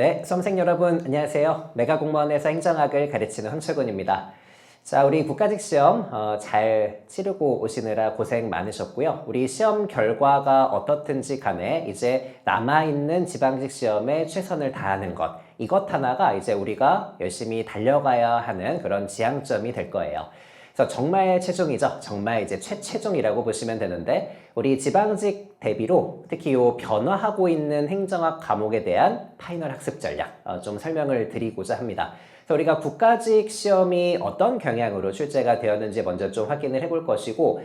네, 수험생 여러분 안녕하세요. 메가공무원에서 행정학을 가르치는 황철군입니다. 자, 우리 국가직 시험 잘 치르고 오시느라 고생 많으셨고요. 우리 시험 결과가 어떻든지 간에 이제 남아있는 지방직 시험에 최선을 다하는 것, 이것 하나가 이제 우리가 열심히 달려가야 하는 그런 지향점이 될 거예요. 그래서 정말 최종이죠. 정말 이제 최종이라고 보시면 되는데, 우리 지방직 대비로 특히 요 변화하고 있는 행정학 과목에 대한 파이널 학습 전략 좀 설명을 드리고자 합니다. 그래서 우리가 국가직 시험이 어떤 경향으로 출제가 되었는지 먼저 좀 확인을 해볼 것이고,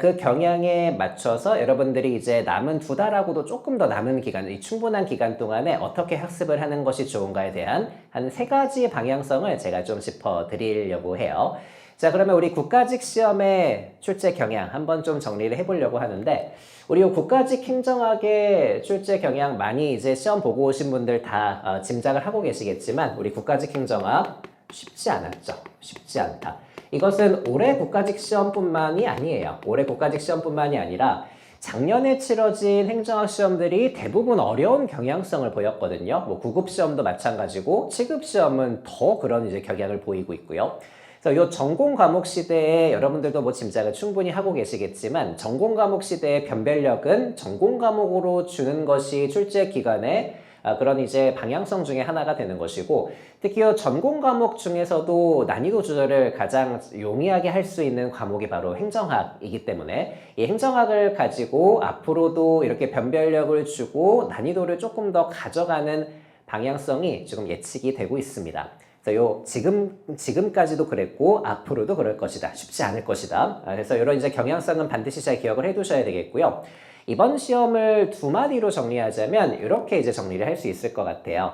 그 경향에 맞춰서 여러분들이 이제 남은 2달하고도 조금 더 남은 기간, 이 충분한 기간 동안에 어떻게 학습을 하는 것이 좋은가에 대한 한 3가지 방향성을 제가 좀 짚어드리려고 해요. 자, 그러면 우리 국가직 시험의 출제 경향 한번 좀 정리를 해보려고 하는데, 우리 국가직 행정학의 출제 경향 많이 이제 시험 보고 오신 분들 다 짐작을 하고 계시겠지만, 우리 국가직 행정학 쉽지 않았죠. 쉽지 않다. 이것은 올해 국가직 시험뿐만이 아니에요. 올해 국가직 시험뿐만이 아니라 작년에 치러진 행정학 시험들이 대부분 어려운 경향성을 보였거든요. 뭐 9급 시험도 마찬가지고 7급 시험은 더 그런 이제 경향을 보이고 있고요. 그래서 이 전공 과목 시대에 여러분들도 뭐 짐작을 충분히 하고 계시겠지만, 전공 과목 시대의 변별력은 전공 과목으로 주는 것이 출제 기간에 그런 이제 방향성 중에 하나가 되는 것이고, 특히 이 전공 과목 중에서도 난이도 조절을 가장 용이하게 할 수 있는 과목이 바로 행정학이기 때문에, 이 행정학을 가지고 앞으로도 이렇게 변별력을 주고 난이도를 조금 더 가져가는 방향성이 지금 예측이 되고 있습니다. 요 지금까지도 그랬고 앞으로도 그럴 것이다. 쉽지 않을 것이다. 그래서 이런 이제 경향성은 반드시 잘 기억을 해두셔야 되겠고요. 이번 시험을 2마디로 정리하자면 이렇게 이제 정리를 할 수 있을 것 같아요.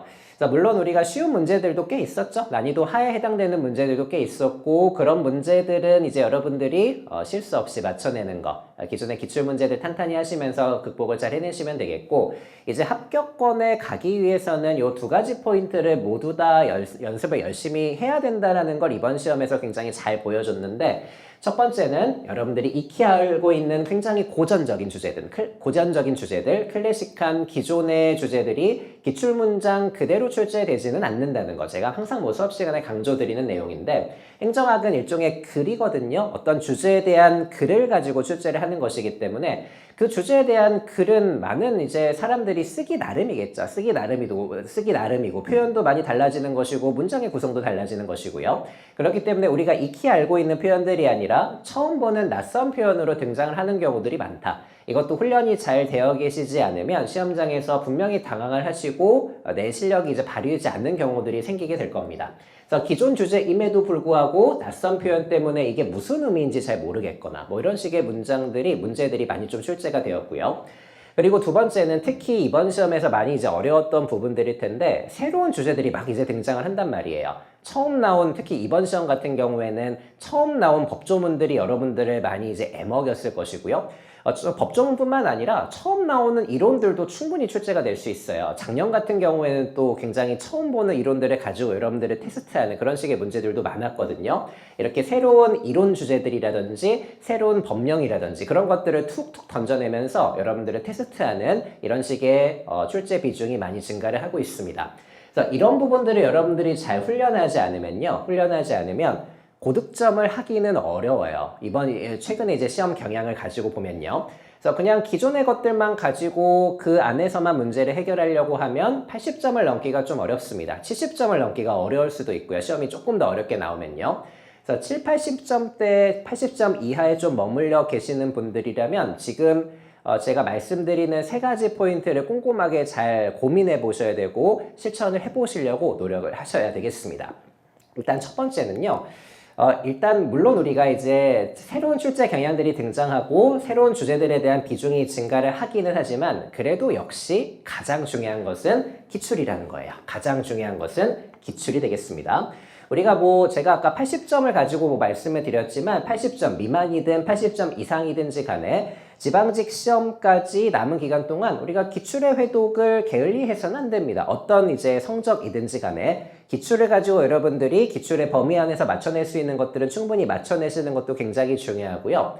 물론 우리가 쉬운 문제들도 꽤 있었죠. 난이도 하에 해당되는 문제들도 꽤 있었고, 그런 문제들은 이제 여러분들이 실수 없이 맞춰내는 거, 기존의 기출문제들 탄탄히 하시면서 극복을 잘 해내시면 되겠고, 이제 합격권에 가기 위해서는 요 2가지 포인트를 모두 다 연습을 열심히 해야 된다는 걸 이번 시험에서 굉장히 잘 보여줬는데, 첫 번째는 여러분들이 익히 알고 있는 굉장히 고전적인 주제들, 클래식한 기존의 주제들이 기출문장 그대로 출제되지는 않는다는 거, 제가 항상 뭐 수업 시간에 강조드리는 내용인데, 행정학은 일종의 글이거든요. 어떤 주제에 대한 글을 가지고 출제를 하는 것이기 때문에 그 주제에 대한 글은 많은 이제 사람들이 쓰기 나름이겠죠. 쓰기 나름이고 표현도 많이 달라지는 것이고 문장의 구성도 달라지는 것이고요. 그렇기 때문에 우리가 익히 알고 있는 표현들이 아니라 처음 보는 낯선 표현으로 등장을 하는 경우들이 많다. 이것도 훈련이 잘 되어 계시지 않으면 시험장에서 분명히 당황을 하시고 내 실력이 이제 발휘되지 않는 경우들이 생기게 될 겁니다. 그래서 기존 주제임에도 불구하고 낯선 표현 때문에 이게 무슨 의미인지 잘 모르겠거나 뭐 이런 식의 문제들이 많이 좀 출제가 되었고요. 그리고 2번째는 특히 이번 시험에서 많이 이제 어려웠던 부분들일 텐데, 새로운 주제들이 막 이제 등장을 한단 말이에요. 특히 이번 시험 같은 경우에는 처음 나온 법조문들이 여러분들을 많이 이제 애먹였을 것이고요. 법조문뿐만 아니라 처음 나오는 이론들도 충분히 출제가 될 수 있어요. 작년 같은 경우에는 또 굉장히 처음 보는 이론들을 가지고 여러분들을 테스트하는 그런 식의 문제들도 많았거든요. 이렇게 새로운 이론 주제들이라든지 새로운 법령이라든지 그런 것들을 툭툭 던져내면서 여러분들을 테스트하는 이런 식의 출제 비중이 많이 증가를 하고 있습니다. 그래서 이런 부분들을 여러분들이 잘 훈련하지 않으면 고득점을 하기는 어려워요. 최근에 이제 시험 경향을 가지고 보면요. 그래서 그냥 기존의 것들만 가지고 그 안에서만 문제를 해결하려고 하면 80점을 넘기가 좀 어렵습니다. 70점을 넘기가 어려울 수도 있고요. 시험이 조금 더 어렵게 나오면요. 그래서 80점 80점 이하에 좀 머물러 계시는 분들이라면 지금 제가 말씀드리는 3가지 포인트를 꼼꼼하게 잘 고민해 보셔야 되고 실천을 해 보시려고 노력을 하셔야 되겠습니다. 일단 첫 번째는요. 물론 우리가 이제 새로운 출제 경향들이 등장하고 새로운 주제들에 대한 비중이 증가를 하기는 하지만, 그래도 역시 가장 중요한 것은 기출이라는 거예요. 가장 중요한 것은 기출이 되겠습니다. 우리가 제가 아까 80점을 가지고 말씀을 드렸지만 80점 미만이든 80점 이상이든지 간에 지방직 시험까지 남은 기간 동안 우리가 기출의 회독을 게을리해서는 안 됩니다. 어떤 이제 성적이든지 간에 기출을 가지고 여러분들이 기출의 범위 안에서 맞춰낼 수 있는 것들은 충분히 맞춰내시는 것도 굉장히 중요하고요.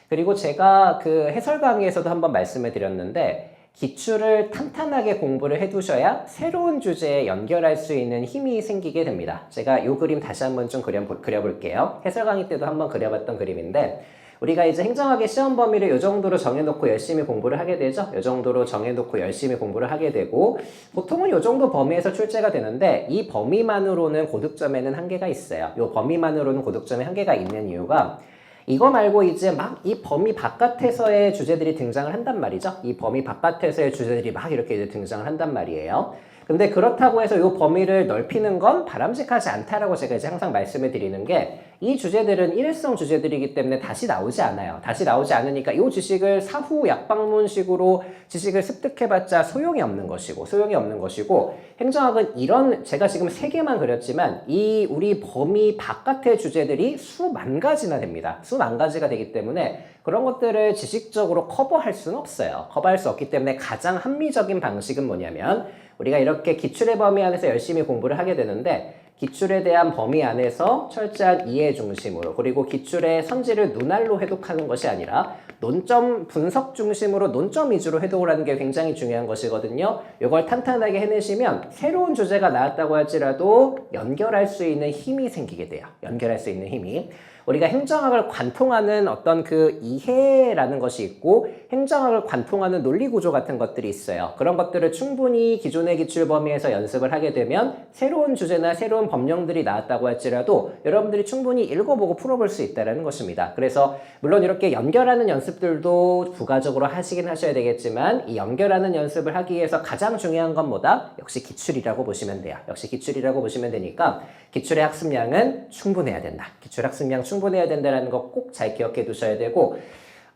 그리고 제가 그 해설 강의에서도 한번 말씀을 드렸는데, 기출을 탄탄하게 공부를 해두셔야 새로운 주제에 연결할 수 있는 힘이 생기게 됩니다. 제가 이 그림 다시 한번 좀 그려볼게요. 해설 강의 때도 한번 그려봤던 그림인데 우리가 이제 행정학의 시험 범위를 이 정도로 정해놓고 열심히 공부를 하게 되죠. 이 정도로 정해놓고 열심히 공부를 하게 되고 보통은 이 정도 범위에서 출제가 되는데 이 범위만으로는 고득점에는 한계가 있어요. 이 범위만으로는 고득점에 한계가 있는 이유가 이거 말고 이제 막 이 범위 바깥에서의 주제들이 등장을 한단 말이죠. 이 범위 바깥에서의 주제들이 막 이렇게 이제 등장을 한단 말이에요. 근데 그렇다고 해서 이 범위를 넓히는 건 바람직하지 않다라고 제가 이제 항상 말씀을 드리는 게 이 주제들은 일회성 주제들이기 때문에 다시 나오지 않아요. 다시 나오지 않으니까 이 지식을 사후 약방문식으로 지식을 습득해봤자 소용이 없는 것이고 행정학은 이런 제가 지금 3개만 그렸지만 이 우리 범위 바깥의 주제들이 수만 가지나 됩니다. 수만 가지가 되기 때문에 그런 것들을 지식적으로 커버할 수는 없어요. 커버할 수 없기 때문에 가장 합리적인 방식은 뭐냐면 우리가 이렇게 기출의 범위 안에서 열심히 공부를 하게 되는데 기출에 대한 범위 안에서 철저한 이해 중심으로 그리고 기출의 선지를 눈알로 해독하는 것이 아니라 논점 분석 중심으로 논점 위주로 해독을 하는 게 굉장히 중요한 것이거든요. 이걸 탄탄하게 해내시면 새로운 주제가 나왔다고 할지라도 연결할 수 있는 힘이 생기게 돼요. 연결할 수 있는 힘이. 우리가 행정학을 관통하는 어떤 그 이해라는 것이 있고 행정학을 관통하는 논리구조 같은 것들이 있어요. 그런 것들을 충분히 기존의 기출 범위에서 연습을 하게 되면 새로운 주제나 새로운 법령들이 나왔다고 할지라도 여러분들이 충분히 읽어보고 풀어볼 수 있다는 것입니다. 그래서 물론 이렇게 연결하는 연습들도 부가적으로 하시긴 하셔야 되겠지만 이 연결하는 연습을 하기 위해서 가장 중요한 건 뭐다? 역시 기출이라고 보시면 돼요. 역시 기출이라고 보시면 되니까 기출의 학습량은 충분해야 된다. 기출 학습량 충분해야 된다는 거 꼭 잘 기억해 두셔야 되고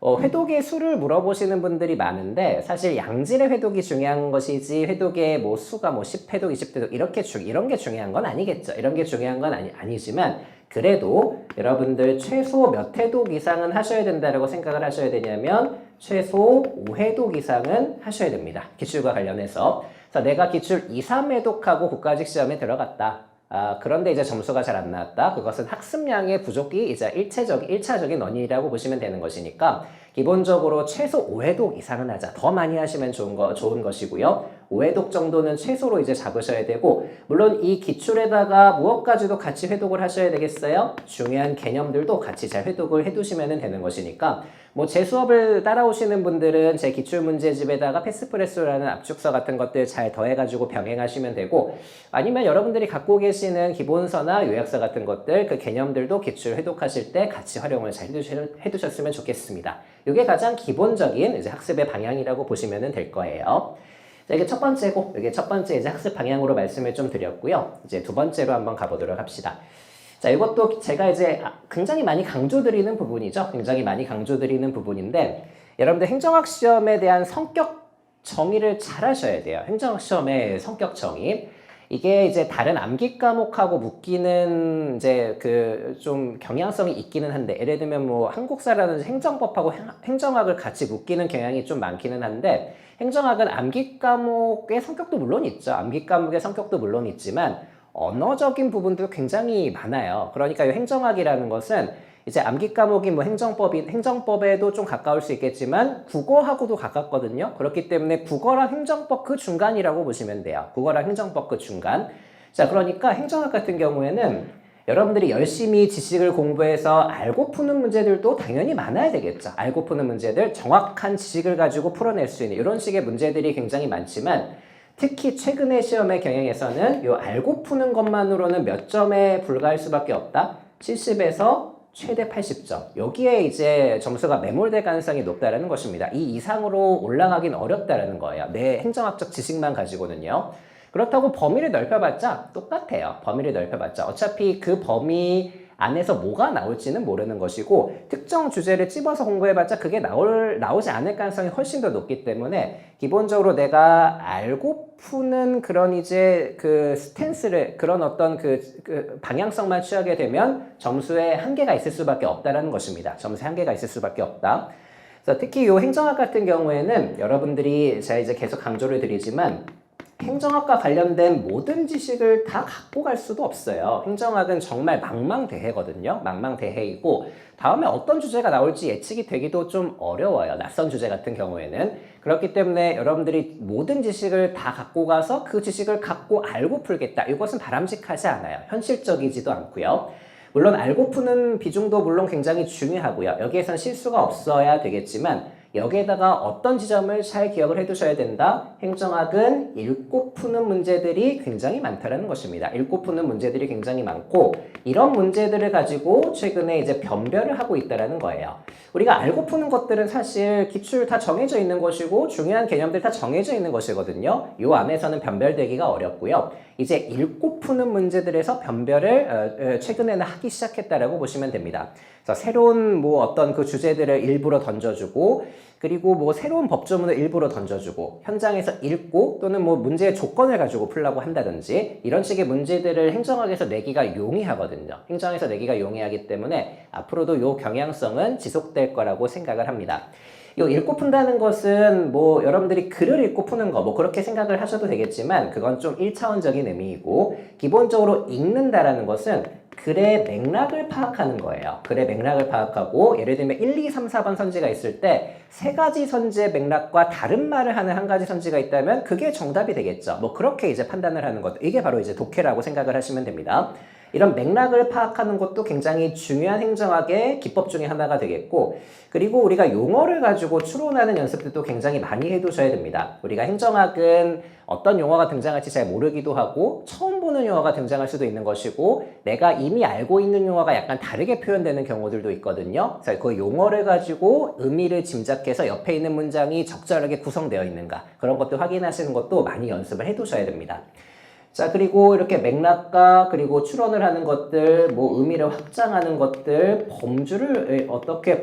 회독의 수를 물어보시는 분들이 많은데 사실 양질의 회독이 중요한 것이지 회독의 뭐 수가 뭐 10회독, 20회독 이런 게 중요한 건 아니겠죠. 이런 게 중요한 건 아니지만 그래도 여러분들 최소 몇 회독 이상은 하셔야 된다고 생각을 하셔야 되냐면 최소 5회독 이상은 하셔야 됩니다. 기출과 관련해서. 그래서 내가 기출 2, 3회독하고 국가직 시험에 들어갔다. 그런데 이제 점수가 잘 안 나왔다. 그것은 학습량의 부족이 이제 1차적인 원인이라고 보시면 되는 것이니까 기본적으로 최소 5회독 이상은 하자. 더 많이 하시면 좋은 것이고요. 5회독 정도는 최소로 이제 잡으셔야 되고 물론 이 기출에다가 무엇까지도 같이 회독을 하셔야 되겠어요? 중요한 개념들도 같이 잘 회독을 해두시면 되는 것이니까 뭐 제 수업을 따라오시는 분들은 제 기출문제집에다가 패스프레소라는 압축서 같은 것들 잘 더해가지고 병행하시면 되고 아니면 여러분들이 갖고 계시는 기본서나 요약서 같은 것들 그 개념들도 기출 회독하실 때 같이 활용을 잘 해두셨으면 좋겠습니다. 이게 가장 기본적인 이제 학습의 방향이라고 보시면 될 거예요. 자, 이게 첫 번째고, 이게 첫 번째 이제 학습 방향으로 말씀을 좀 드렸고요. 이제 두 번째로 한번 가보도록 합시다. 자, 이것도 제가 이제 굉장히 많이 강조드리는 부분이죠. 굉장히 많이 강조드리는 부분인데, 여러분들 행정학 시험에 대한 성격 정의를 잘 하셔야 돼요. 행정학 시험의 성격 정의. 이게 이제 다른 암기 과목하고 묶이는 이제 그 좀 경향성이 있기는 한데 예를 들면 뭐 한국사라든지 행정법하고 행정학을 같이 묶이는 경향이 좀 많기는 한데 행정학은 암기 과목의 성격도 물론 있죠. 암기 과목의 성격도 물론 있지만 언어적인 부분도 굉장히 많아요. 그러니까 이 행정학이라는 것은 이제 암기 과목이 뭐 행정법에도 좀 가까울 수 있겠지만 국어하고도 가깝거든요. 그렇기 때문에 국어랑 행정법 그 중간이라고 보시면 돼요. 국어랑 행정법 그 중간. 자, 그러니까 행정학 같은 경우에는 여러분들이 열심히 지식을 공부해서 알고 푸는 문제들도 당연히 많아야 되겠죠. 알고 푸는 문제들, 정확한 지식을 가지고 풀어낼 수 있는 이런 식의 문제들이 굉장히 많지만 특히 최근의 시험의 경향에서는 이 알고 푸는 것만으로는 몇 점에 불과할 수밖에 없다. 70에서 최대 80점. 여기에 이제 점수가 매몰될 가능성이 높다는 것입니다. 이 이상으로 올라가긴 어렵다는 거예요. 내 행정학적 지식만 가지고는요. 그렇다고 범위를 넓혀봤자 똑같아요. 범위를 넓혀봤자. 어차피 그 범위 안에서 뭐가 나올지는 모르는 것이고 특정 주제를 찝어서 공부해봤자 그게 나오지 않을 가능성이 훨씬 더 높기 때문에 기본적으로 내가 알고 푸는 그런 이제 그 스탠스를 그런 어떤 그 방향성만 취하게 되면 점수에 한계가 있을 수밖에 없다는 것입니다. 점수에 한계가 있을 수밖에 없다. 그래서 특히 이 행정학 같은 경우에는 여러분들이 제가 이제 계속 강조를 드리지만 행정학과 관련된 모든 지식을 다 갖고 갈 수도 없어요. 행정학은 정말 망망대해거든요. 망망대해이고 다음에 어떤 주제가 나올지 예측이 되기도 좀 어려워요. 낯선 주제 같은 경우에는. 그렇기 때문에 여러분들이 모든 지식을 다 갖고 가서 그 지식을 갖고 알고 풀겠다. 이것은 바람직하지 않아요. 현실적이지도 않고요. 물론 알고 푸는 비중도 물론 굉장히 중요하고요. 여기에선 실수가 없어야 되겠지만 여기에다가 어떤 지점을 잘 기억을 해두셔야 된다. 행정학은 읽고 푸는 문제들이 굉장히 많다는 것입니다. 읽고 푸는 문제들이 굉장히 많고 이런 문제들을 가지고 최근에 이제 변별을 하고 있다는 거예요. 우리가 알고 푸는 것들은 사실 기출 다 정해져 있는 것이고 중요한 개념들 다 정해져 있는 것이거든요. 이 안에서는 변별되기가 어렵고요. 이제 읽고 푸는 문제들에서 변별을 최근에는 하기 시작했다라고 보시면 됩니다. 그래서 새로운 뭐 어떤 그 주제들을 일부러 던져주고 그리고 뭐 새로운 법조문을 일부러 던져주고 현장에서 읽고 또는 뭐 문제의 조건을 가지고 풀라고 한다든지 이런 식의 문제들을 행정학에서 내기가 용이하거든요. 행정에서 내기가 용이하기 때문에 앞으로도 이 경향성은 지속될 거라고 생각을 합니다. 이 읽고 푼다는 것은 뭐 여러분들이 글을 읽고 푸는 거 뭐 그렇게 생각을 하셔도 되겠지만 그건 좀 1차원적인 의미이고 기본적으로 읽는다라는 것은 글의 맥락을 파악하는 거예요. 글의 맥락을 파악하고 예를 들면 1, 2, 3, 4번 선지가 있을 때 세 가지 선지의 맥락과 다른 말을 하는 한 가지 선지가 있다면 그게 정답이 되겠죠. 뭐 그렇게 이제 판단을 하는 것. 이게 바로 이제 독해라고 생각을 하시면 됩니다. 이런 맥락을 파악하는 것도 굉장히 중요한 행정학의 기법 중에 하나가 되겠고 그리고 우리가 용어를 가지고 추론하는 연습들도 굉장히 많이 해두셔야 됩니다. 우리가 행정학은 어떤 용어가 등장할지 잘 모르기도 하고 처음 보는 용어가 등장할 수도 있는 것이고 내가 이미 알고 있는 용어가 약간 다르게 표현되는 경우들도 있거든요. 그래서 그 용어를 가지고 의미를 짐작해서 옆에 있는 문장이 적절하게 구성되어 있는가 그런 것도 확인하시는 것도 많이 연습을 해두셔야 됩니다. 자, 그리고 이렇게 맥락과 그리고 추론을 하는 것들, 뭐 의미를 확장하는 것들,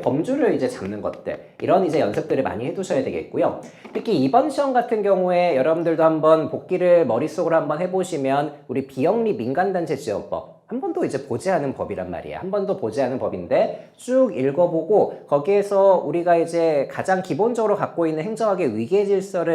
범주를 이제 잡는 것들, 이런 이제 연습들을 많이 해두셔야 되겠고요. 특히 이번 시험 같은 경우에 여러분들도 한번 복기를 머릿속으로 한번 해보시면 우리 비영리 민간단체 지원법 한 번도 이제 보지 않은 법이란 말이에요. 한 번도 보지 않은 법인데 쭉 읽어보고 거기에서 우리가 이제 가장 기본적으로 갖고 있는 행정학의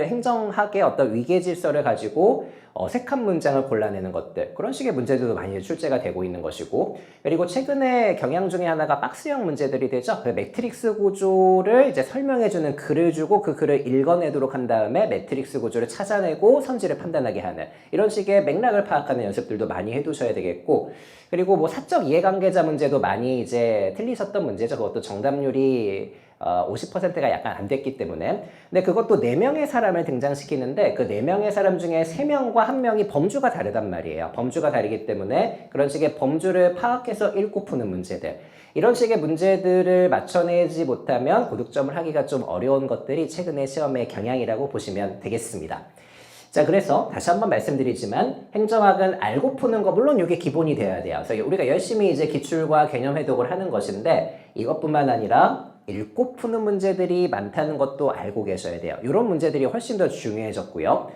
행정학의 어떤 위계 질서를 가지고 어색한 문장을 골라내는 것들 그런 식의 문제들도 많이 출제가 되고 있는 것이고 그리고 최근에 경향 중에 하나가 박스형 문제들이 되죠. 그 매트릭스 구조를 이제 설명해주는 글을 주고 그 글을 읽어내도록 한 다음에 매트릭스 구조를 찾아내고 선지를 판단하게 하는 이런 식의 맥락을 파악하는 연습들도 많이 해두셔야 되겠고 그리고 뭐 사적 이해관계자 문제도 많이 이제 틀리셨던 문제죠. 그것도 정답률이 50%가 약간 안 됐기 때문에 근데 그것도 4명의 사람을 등장시키는데 그 4명의 사람 중에 3명과 1명이 범주가 다르단 말이에요. 범주가 다르기 때문에 그런 식의 범주를 파악해서 읽고 푸는 문제들 이런 식의 문제들을 맞춰내지 못하면 고득점을 하기가 좀 어려운 것들이 최근의 시험의 경향이라고 보시면 되겠습니다. 자, 그래서 다시 한번 말씀드리지만 행정학은 알고 푸는 거 물론 이게 기본이 돼야 돼요. 그래서 우리가 열심히 이제 기출과 개념 해독을 하는 것인데 이것뿐만 아니라 읽고 푸는 문제들이 많다는 것도 알고 계셔야 돼요. 이런 문제들이 훨씬 더 중요해졌고요.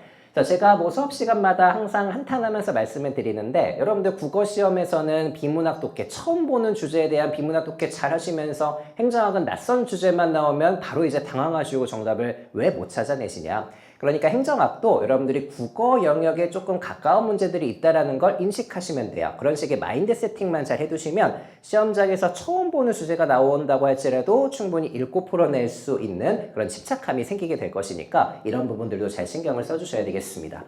제가 뭐 수업 시간마다 항상 한탄하면서 말씀을 드리는데 여러분들 국어 시험에서는 비문학 독해 처음 보는 주제에 대한 비문학 독해 잘 하시면서 행정학은 낯선 주제만 나오면 바로 이제 당황하시고 정답을 왜 못 찾아내시냐. 그러니까 행정학도 여러분들이 국어 영역에 조금 가까운 문제들이 있다는 걸 인식하시면 돼요. 그런 식의 마인드 세팅만 잘 해두시면 시험장에서 처음 보는 주제가 나온다고 할지라도 충분히 읽고 풀어낼 수 있는 그런 집착감이 생기게 될 것이니까 이런 부분들도 잘 신경을 써주셔야 되겠습니다.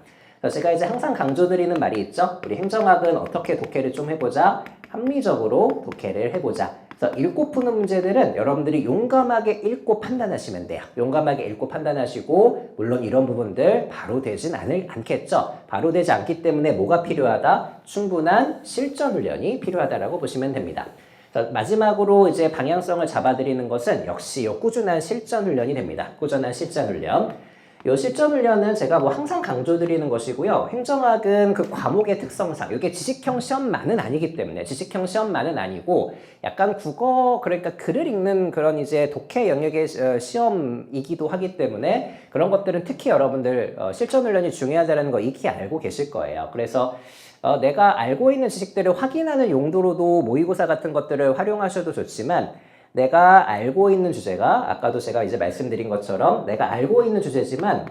제가 이제 항상 강조드리는 말이 있죠. 우리 행정학은 어떻게 독해를 좀 해보자. 합리적으로 독해를 해보자. 그래서 읽고 푸는 문제들은 여러분들이 용감하게 읽고 판단하시면 돼요. 용감하게 읽고 판단하시고 물론 이런 부분들 바로 되진 않겠죠. 바로 되지 않기 때문에 뭐가 필요하다? 충분한 실전 훈련이 필요하다라고 보시면 됩니다. 마지막으로 이제 방향성을 잡아드리는 것은 역시 꾸준한 실전 훈련이 됩니다. 꾸준한 실전 훈련. 이 실전 훈련은 제가 뭐 항상 강조드리는 것이고요. 행정학은 그 과목의 특성상 이게 지식형 시험만은 아니기 때문에 지식형 시험만은 아니고 약간 국어 그러니까 글을 읽는 그런 이제 독해 영역의 시험이기도 하기 때문에 그런 것들은 특히 여러분들 실전 훈련이 중요하다는 거 익히 알고 계실 거예요. 그래서 내가 알고 있는 지식들을 확인하는 용도로도 모의고사 같은 것들을 활용하셔도 좋지만 내가 알고 있는 주제가 아까도 제가 이제 말씀드린 것처럼 내가 알고 있는 주제지만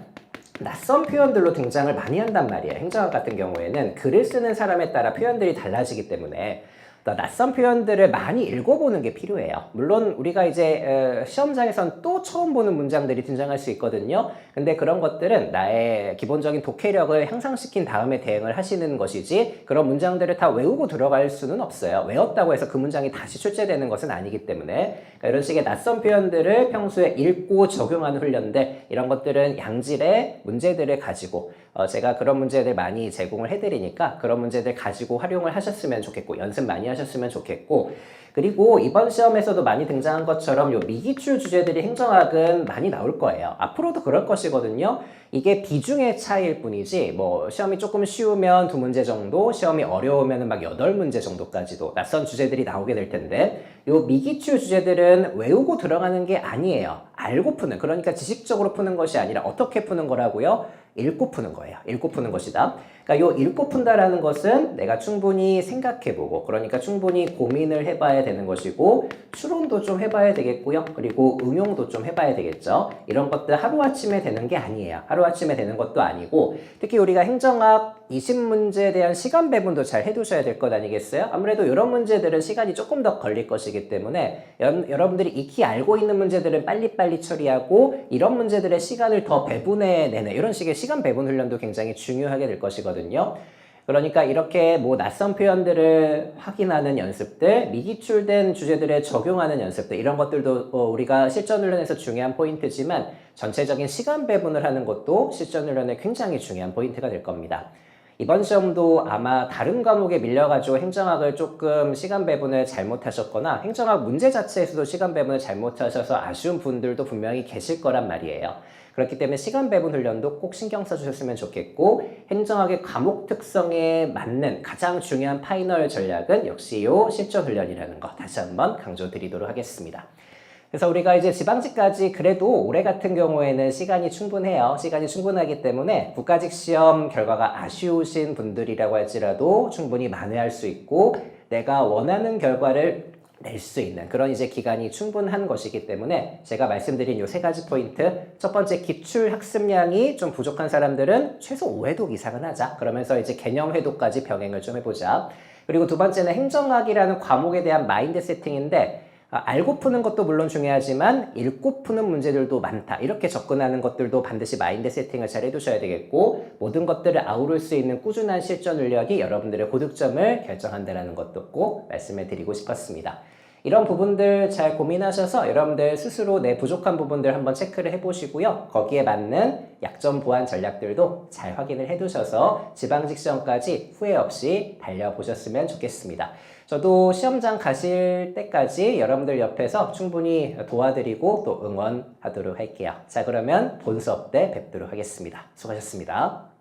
낯선 표현들로 등장을 많이 한단 말이에요. 행정학 같은 경우에는 글을 쓰는 사람에 따라 표현들이 달라지기 때문에 낯선 표현들을 많이 읽어보는 게 필요해요. 물론 우리가 이제 시험장에선 또 처음 보는 문장들이 등장할 수 있거든요. 근데 그런 것들은 나의 기본적인 독해력을 향상시킨 다음에 대응을 하시는 것이지 그런 문장들을 다 외우고 들어갈 수는 없어요. 외웠다고 해서 그 문장이 다시 출제되는 것은 아니기 때문에 그러니까 이런 식의 낯선 표현들을 평소에 읽고 적용하는 훈련들 이런 것들은 양질의 문제들을 가지고 제가 그런 문제들 많이 제공을 해드리니까 그런 문제들 가지고 활용을 하셨으면 좋겠고 연습 많이 하셨으면 좋겠고 그리고 이번 시험에서도 많이 등장한 것처럼 요 미기출 주제들이 행정학은 많이 나올 거예요. 앞으로도 그럴 것이거든요. 이게 비중의 차이일 뿐이지 뭐 시험이 조금 쉬우면 2문제 정도, 시험이 어려우면 막 8문제 정도까지도 낯선 주제들이 나오게 될 텐데 요 미기출 주제들은 외우고 들어가는 게 아니에요. 알고 푸는, 그러니까 지식적으로 푸는 것이 아니라 어떻게 푸는 거라고요? 읽고 푸는 거예요. 읽고 푸는 것이다. 그러니까 요 읽고 푼다라는 것은 내가 충분히 생각해보고 그러니까 충분히 고민을 해봐야 되는 것이고 추론도 좀 해봐야 되겠고요. 그리고 응용도 좀 해봐야 되겠죠. 이런 것들 하루아침에 되는 게 아니에요. 하루아침에 되는 것도 아니고 특히 우리가 행정학 20문제에 대한 시간 배분도 잘 해두셔야 될 것 아니겠어요? 아무래도 이런 문제들은 시간이 조금 더 걸릴 것이기 때문에 여러분들이 익히 알고 있는 문제들은 빨리빨리 처리하고 이런 문제들의 시간을 더 배분해내는 이런 식의 시간 배분 훈련도 굉장히 중요하게 될 것이거든요. 그러니까 이렇게 뭐 낯선 표현들을 확인하는 연습들, 미기출된 주제들에 적용하는 연습들 이런 것들도 우리가 실전 훈련에서 중요한 포인트지만 전체적인 시간 배분을 하는 것도 실전 훈련에 굉장히 중요한 포인트가 될 겁니다. 이번 시험도 아마 다른 과목에 밀려가지고 행정학을 조금 시간 배분을 잘못하셨거나 행정학 문제 자체에서도 시간 배분을 잘못하셔서 아쉬운 분들도 분명히 계실 거란 말이에요. 그렇기 때문에 시간 배분 훈련도 꼭 신경 써주셨으면 좋겠고 행정학의 과목 특성에 맞는 가장 중요한 파이널 전략은 역시 요 실전 훈련이라는 거 다시 한번 강조드리도록 하겠습니다. 그래서 우리가 이제 지방직까지 그래도 올해 같은 경우에는 시간이 충분해요. 시간이 충분하기 때문에 국가직 시험 결과가 아쉬우신 분들이라고 할지라도 충분히 만회할 수 있고 내가 원하는 결과를 낼 수 있는 그런 이제 기간이 충분한 것이기 때문에 제가 말씀드린 요 3가지 포인트 첫 번째 기출 학습량이 좀 부족한 사람들은 최소 5회독 이상은 하자. 그러면서 이제 개념 회독까지 병행을 좀 해보자. 그리고 두 번째는 행정학이라는 과목에 대한 마인드 세팅인데 알고 푸는 것도 물론 중요하지만 읽고 푸는 문제들도 많다. 이렇게 접근하는 것들도 반드시 마인드 세팅을 잘 해두셔야 되겠고 모든 것들을 아우를 수 있는 꾸준한 실전 훈련이 여러분들의 고득점을 결정한다는 것도 꼭 말씀을 드리고 싶었습니다. 이런 부분들 잘 고민하셔서 여러분들 스스로 내 부족한 부분들 한번 체크를 해보시고요. 거기에 맞는 약점 보완 전략들도 잘 확인을 해두셔서 지방직 시험까지 후회 없이 달려보셨으면 좋겠습니다. 저도 시험장 가실 때까지 여러분들 옆에서 충분히 도와드리고 또 응원하도록 할게요. 자, 그러면 본 수업 때 뵙도록 하겠습니다. 수고하셨습니다.